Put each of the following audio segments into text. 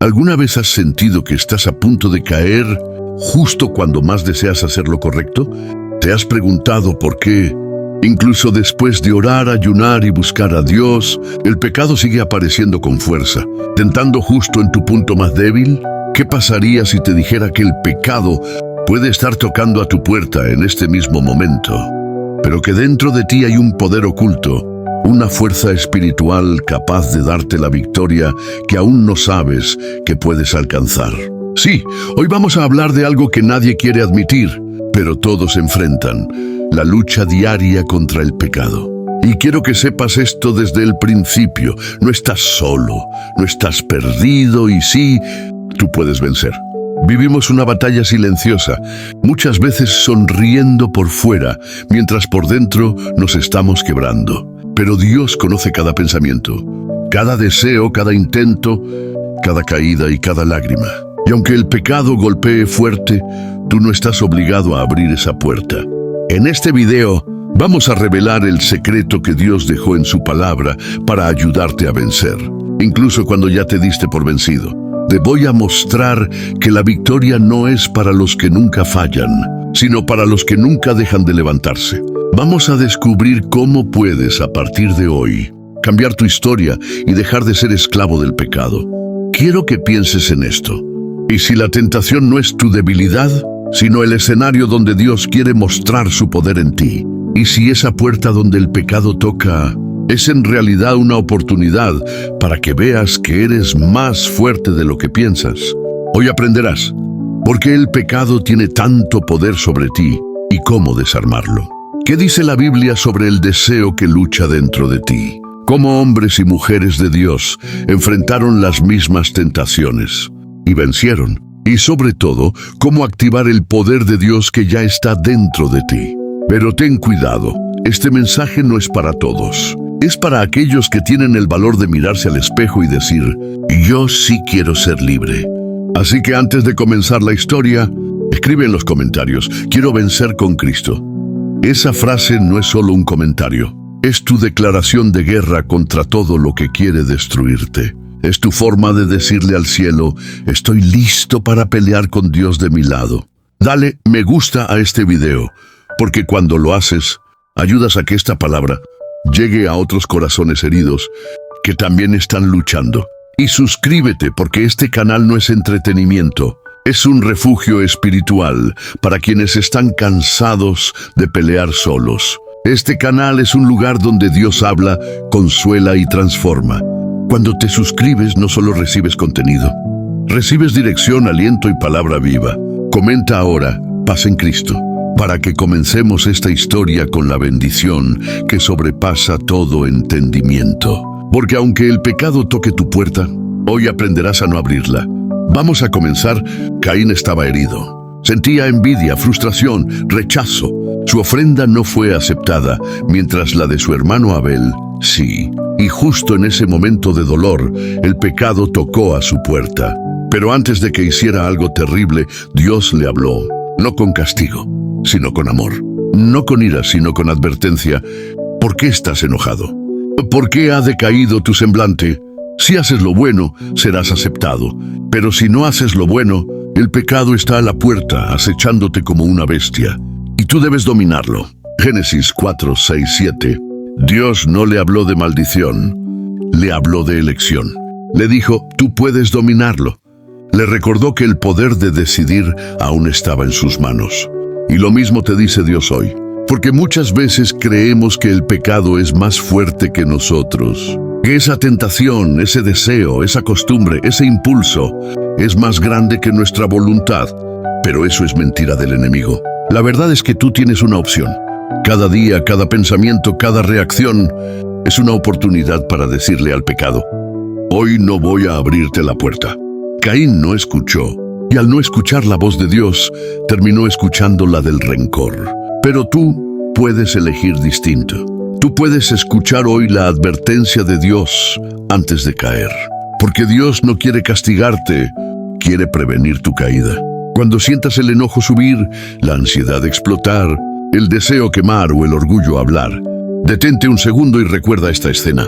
¿Alguna vez has sentido que estás a punto de caer justo cuando más deseas hacer lo correcto? ¿Te has preguntado por qué? Incluso después de orar, ayunar y buscar a Dios, el pecado sigue apareciendo con fuerza, tentando justo en tu punto más débil. ¿Qué pasaría si te dijera que el pecado puede estar tocando a tu puerta en este mismo momento, pero que dentro de ti hay un poder oculto, una fuerza espiritual capaz de darte la victoria que aún no sabes que puedes alcanzar? Sí, hoy vamos a hablar de algo que nadie quiere admitir, pero todos enfrentan: la lucha diaria contra el pecado. Y quiero que sepas esto desde el principio. No estás solo, no estás perdido y sí, tú puedes vencer. Vivimos una batalla silenciosa, muchas veces sonriendo por fuera, mientras por dentro nos estamos quebrando. Pero Dios conoce cada pensamiento, cada deseo, cada intento, cada caída y cada lágrima. Y aunque el pecado golpee fuerte, tú no estás obligado a abrir esa puerta. En este video vamos a revelar el secreto que Dios dejó en su palabra para ayudarte a vencer, incluso cuando ya te diste por vencido. Te voy a mostrar que la victoria no es para los que nunca fallan, sino para los que nunca dejan de levantarse. Vamos a descubrir cómo puedes, a partir de hoy, cambiar tu historia y dejar de ser esclavo del pecado. Quiero que pienses en esto. ¿Y si la tentación no es tu debilidad, sino el escenario donde Dios quiere mostrar su poder en ti? ¿Y si esa puerta donde el pecado toca es en realidad una oportunidad para que veas que eres más fuerte de lo que piensas? Hoy aprenderás por qué el pecado tiene tanto poder sobre ti y cómo desarmarlo. ¿Qué dice la Biblia sobre el deseo que lucha dentro de ti? ¿Cómo hombres y mujeres de Dios enfrentaron las mismas tentaciones y vencieron? Y sobre todo, cómo activar el poder de Dios que ya está dentro de ti. Pero ten cuidado, este mensaje no es para todos. Es para aquellos que tienen el valor de mirarse al espejo y decir: yo sí quiero ser libre. Así que antes de comenzar la historia, escribe en los comentarios: quiero vencer con Cristo. Esa frase no es solo un comentario, es tu declaración de guerra contra todo lo que quiere destruirte. Es tu forma de decirle al cielo: estoy listo para pelear con Dios de mi lado. Dale me gusta a este video, porque cuando lo haces, ayudas a que esta palabra llegue a otros corazones heridos que también están luchando. Y suscríbete, porque este canal no es entretenimiento, es un refugio espiritual para quienes están cansados de pelear solos. Este canal es un lugar donde Dios habla, consuela y transforma. Cuando te suscribes, no solo recibes contenido, recibes dirección, aliento y palabra viva. Comenta ahora: paz en Cristo, para que comencemos esta historia con la bendición que sobrepasa todo entendimiento. Porque aunque el pecado toque tu puerta, hoy aprenderás a no abrirla. Vamos a comenzar. Caín estaba herido. Sentía envidia, frustración, rechazo. Su ofrenda no fue aceptada, mientras la de su hermano Abel, sí. Y justo en ese momento de dolor, el pecado tocó a su puerta. Pero antes de que hiciera algo terrible, Dios le habló, no con castigo, sino con amor. No con ira, sino con advertencia. ¿Por qué estás enojado? ¿Por qué ha decaído tu semblante? Si haces lo bueno, serás aceptado. Pero si no haces lo bueno, el pecado está a la puerta, acechándote como una bestia. Y tú debes dominarlo. Génesis 4, 6, 7. Dios no le habló de maldición, le habló de elección. Le dijo: tú puedes dominarlo. Le recordó que el poder de decidir aún estaba en sus manos. Y lo mismo te dice Dios hoy, porque muchas veces creemos que el pecado es más fuerte que nosotros, que esa tentación, ese deseo, esa costumbre, ese impulso es más grande que nuestra voluntad. Pero eso es mentira del enemigo. La verdad es que tú tienes una opción. Cada día, cada pensamiento, cada reacción es una oportunidad para decirle al pecado: hoy no voy a abrirte la puerta. Caín no escuchó, y al no escuchar la voz de Dios, terminó escuchando la del rencor. Pero tú puedes elegir distinto. Tú puedes escuchar hoy la advertencia de Dios antes de caer. Porque Dios no quiere castigarte, quiere prevenir tu caída. Cuando sientas el enojo subir, la ansiedad explotar, el deseo quemar o el orgullo hablar, detente un segundo y recuerda esta escena.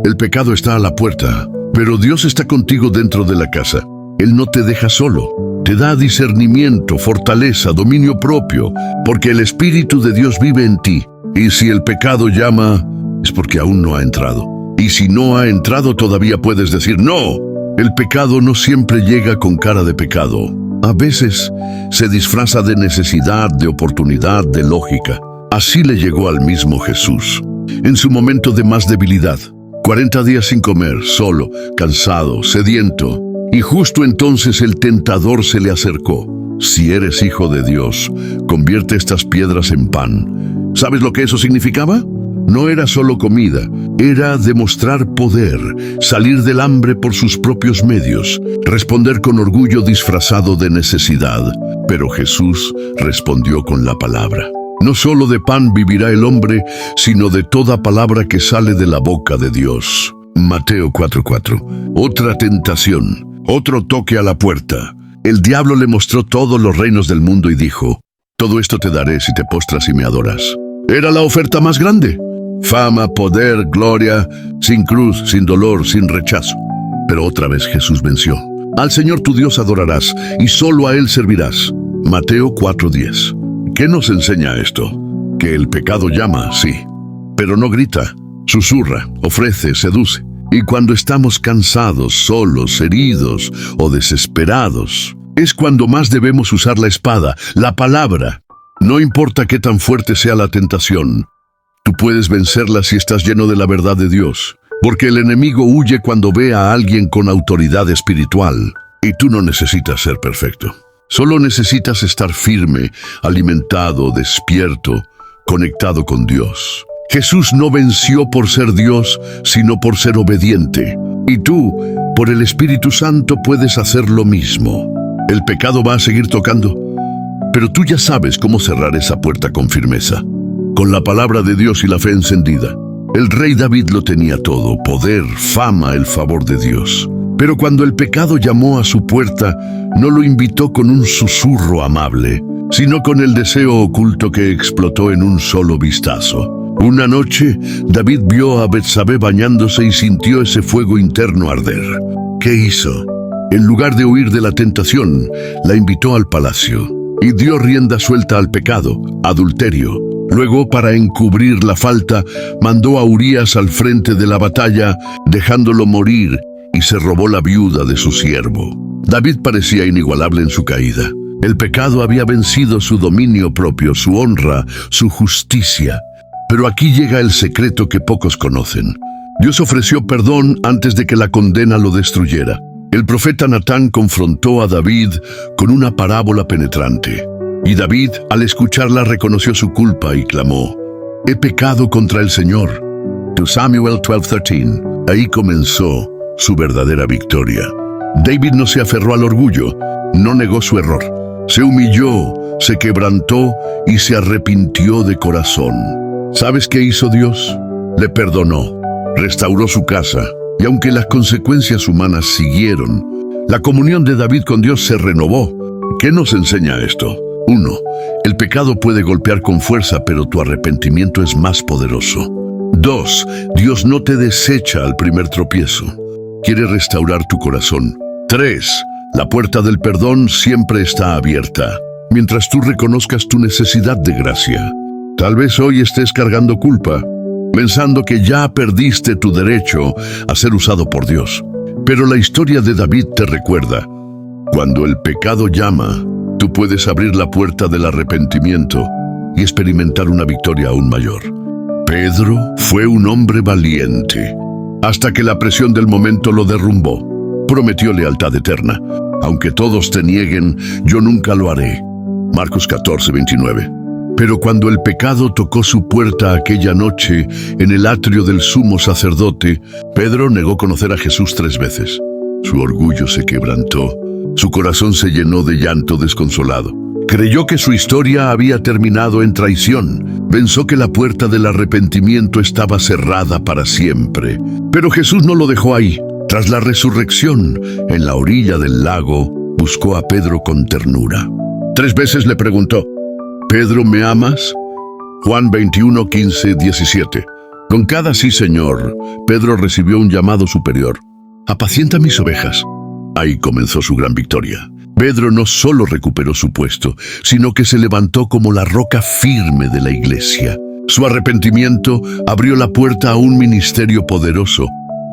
El pecado está a la puerta, Pero Dios está contigo dentro de la casa. Él no te deja solo. Te da discernimiento, fortaleza, dominio propio, porque el Espíritu de Dios vive en ti. Y si el pecado llama, es porque aún no ha entrado. Y si no ha entrado, todavía puedes decir no. El pecado no siempre llega con cara de pecado. A veces se disfraza de necesidad, de oportunidad, de lógica. Así le llegó al mismo Jesús. En su momento de más debilidad, 40 días sin comer, solo, cansado, sediento. Y justo entonces el tentador se le acercó. Si eres hijo de Dios, convierte estas piedras en pan. ¿Sabes lo que eso significaba? No era solo comida, era demostrar poder, salir del hambre por sus propios medios, responder con orgullo disfrazado de necesidad. Pero Jesús respondió con la palabra. No solo de pan vivirá el hombre, sino de toda palabra que sale de la boca de Dios. Mateo 4:4. Otra tentación, otro toque a la puerta. El diablo le mostró todos los reinos del mundo y dijo: todo esto te daré si te postras y me adoras. Era la oferta más grande. Fama, poder, gloria, sin cruz, sin dolor, sin rechazo. Pero otra vez Jesús venció. Al Señor tu Dios adorarás y solo a Él servirás. Mateo 4:10. ¿Qué nos enseña esto? Que el pecado llama, sí, pero no grita, susurra, ofrece, seduce. Y cuando estamos cansados, solos, heridos o desesperados, es cuando más debemos usar la espada, la palabra. No importa qué tan fuerte sea la tentación, tú puedes vencerla si estás lleno de la verdad de Dios, porque el enemigo huye cuando ve a alguien con autoridad espiritual, y tú no necesitas ser perfecto. Solo necesitas estar firme, alimentado, despierto, conectado con Dios. Jesús no venció por ser Dios, sino por ser obediente. Y tú, por el Espíritu Santo, puedes hacer lo mismo. El pecado va a seguir tocando, pero tú ya sabes cómo cerrar esa puerta con firmeza. Con la palabra de Dios y la fe encendida. El rey David lo tenía todo: poder, fama, el favor de Dios. Pero cuando el pecado llamó a su puerta, no lo invitó con un susurro amable, sino con el deseo oculto que explotó en un solo vistazo. Una noche, David vio a Betsabé bañándose y sintió ese fuego interno arder. ¿Qué hizo? En lugar de huir de la tentación, la invitó al palacio y dio rienda suelta al pecado, adulterio. Luego, para encubrir la falta, mandó a Urías al frente de la batalla, dejándolo morir, y se robó la viuda de su siervo. David parecía inigualable en su caída. El pecado había vencido su dominio propio, su honra, su justicia. Pero aquí llega el secreto que pocos conocen. Dios ofreció perdón antes de que la condena lo destruyera. El profeta Natán confrontó a David con una parábola penetrante. Y David, al escucharla, reconoció su culpa y clamó: he pecado contra el Señor. 2 Samuel 12:13. Ahí comenzó su verdadera victoria. David no se aferró al orgullo, no negó su error. Se humilló, se quebrantó y se arrepintió de corazón. ¿Sabes qué hizo Dios? Le perdonó, restauró su casa, y aunque las consecuencias humanas siguieron, la comunión de David con Dios se renovó. ¿Qué nos enseña esto? 1. El pecado puede golpear con fuerza, pero tu arrepentimiento es más poderoso. 2. Dios no te desecha al primer tropiezo. Quiere restaurar tu corazón. 3. La puerta del perdón siempre está abierta, mientras tú reconozcas tu necesidad de gracia. Tal vez hoy estés cargando culpa, pensando que ya perdiste tu derecho a ser usado por Dios. Pero la historia de David te recuerda: cuando el pecado llama, tú puedes abrir la puerta del arrepentimiento y experimentar una victoria aún mayor. Pedro fue un hombre valiente, hasta que la presión del momento lo derrumbó. Prometió lealtad eterna: aunque todos te nieguen, yo nunca lo haré. Marcos 14:29. Pero cuando el pecado tocó su puerta aquella noche en el atrio del sumo sacerdote, Pedro negó conocer a Jesús 3 veces. Su orgullo se quebrantó, su corazón se llenó de llanto desconsolado. Creyó que su historia había terminado en traición. Pensó que la puerta del arrepentimiento estaba cerrada para siempre. Pero Jesús no lo dejó ahí. Tras la resurrección, en la orilla del lago, buscó a Pedro con ternura. 3 veces le preguntó: ¿Pedro, me amas? Juan 21:15-17. Con cada sí, Señor, Pedro recibió un llamado superior. apacienta mis ovejas. Ahí comenzó su gran victoria. Pedro no solo recuperó su puesto, sino que se levantó como la roca firme de la iglesia. Su arrepentimiento abrió la puerta a un ministerio poderoso,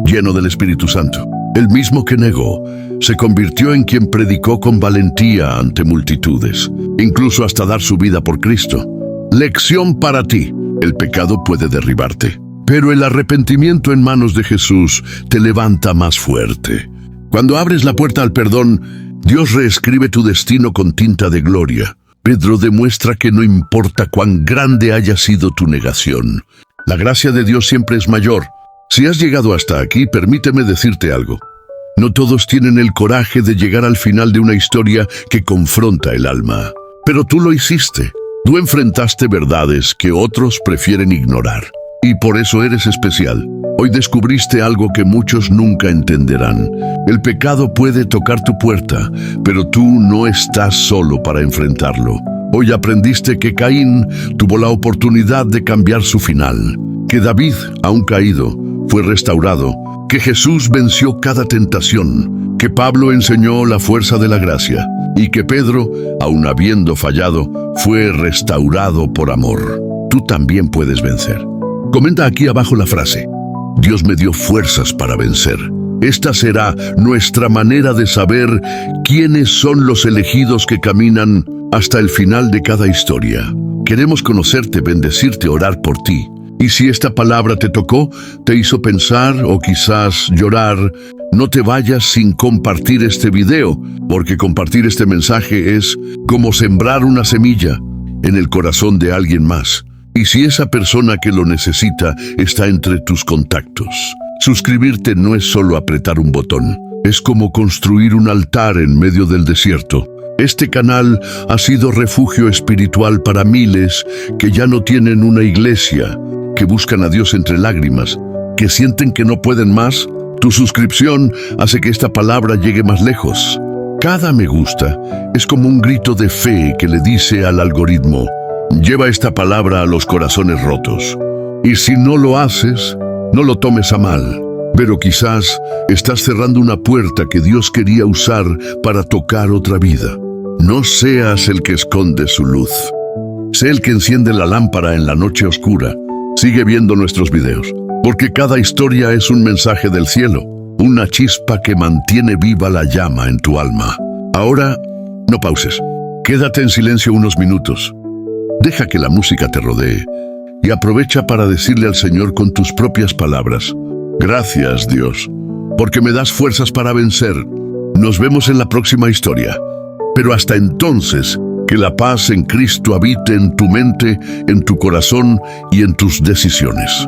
lleno del Espíritu Santo. El mismo que negó, se convirtió en quien predicó con valentía ante multitudes, incluso hasta dar su vida por Cristo. Lección para ti: el pecado puede derribarte, pero el arrepentimiento en manos de Jesús te levanta más fuerte. Cuando abres la puerta al perdón, Dios reescribe tu destino con tinta de gloria. Pedro demuestra que no importa cuán grande haya sido tu negación, la gracia de Dios siempre es mayor. Si has llegado hasta aquí, permíteme decirte algo. No todos tienen el coraje de llegar al final de una historia que confronta el alma. Pero tú lo hiciste. Tú enfrentaste verdades que otros prefieren ignorar. Y por eso eres especial. Hoy descubriste algo que muchos nunca entenderán. El pecado puede tocar tu puerta, pero tú no estás solo para enfrentarlo. Hoy aprendiste que Caín tuvo la oportunidad de cambiar su final, que David, aún caído, fue restaurado, que Jesús venció cada tentación, que Pablo enseñó la fuerza de la gracia y que Pedro, aun habiendo fallado, fue restaurado por amor. Tú también puedes vencer. Comenta aquí abajo la frase: Dios me dio fuerzas para vencer. Esta será nuestra manera de saber quiénes son los elegidos que caminan hasta el final de cada historia. Queremos conocerte, bendecirte, orar por ti. Y si esta palabra te tocó, te hizo pensar o quizás llorar, no te vayas sin compartir este video, porque compartir este mensaje es como sembrar una semilla en el corazón de alguien más. Y si esa persona que lo necesita está entre tus contactos, suscribirte no es solo apretar un botón, es como construir un altar en medio del desierto. Este canal ha sido refugio espiritual para miles que ya no tienen una iglesia, que buscan a Dios entre lágrimas, que sienten que no pueden más. Tu suscripción hace que esta palabra llegue más lejos. Cada me gusta es como un grito de fe que le dice al algoritmo: lleva esta palabra a los corazones rotos. Y si no lo haces, no lo tomes a mal, pero quizás estás cerrando una puerta que Dios quería usar para tocar otra vida. No seas el que esconde su luz. Sé el que enciende la lámpara en la noche oscura. Sigue viendo nuestros videos, porque cada historia es un mensaje del cielo, una chispa que mantiene viva la llama en tu alma. Ahora, no pauses. Quédate en silencio unos minutos. Deja que la música te rodee y aprovecha para decirle al Señor con tus propias palabras: gracias, Dios, porque me das fuerzas para vencer. Nos vemos en la próxima historia. Pero hasta entonces, que la paz en Cristo habite en tu mente, en tu corazón y en tus decisiones.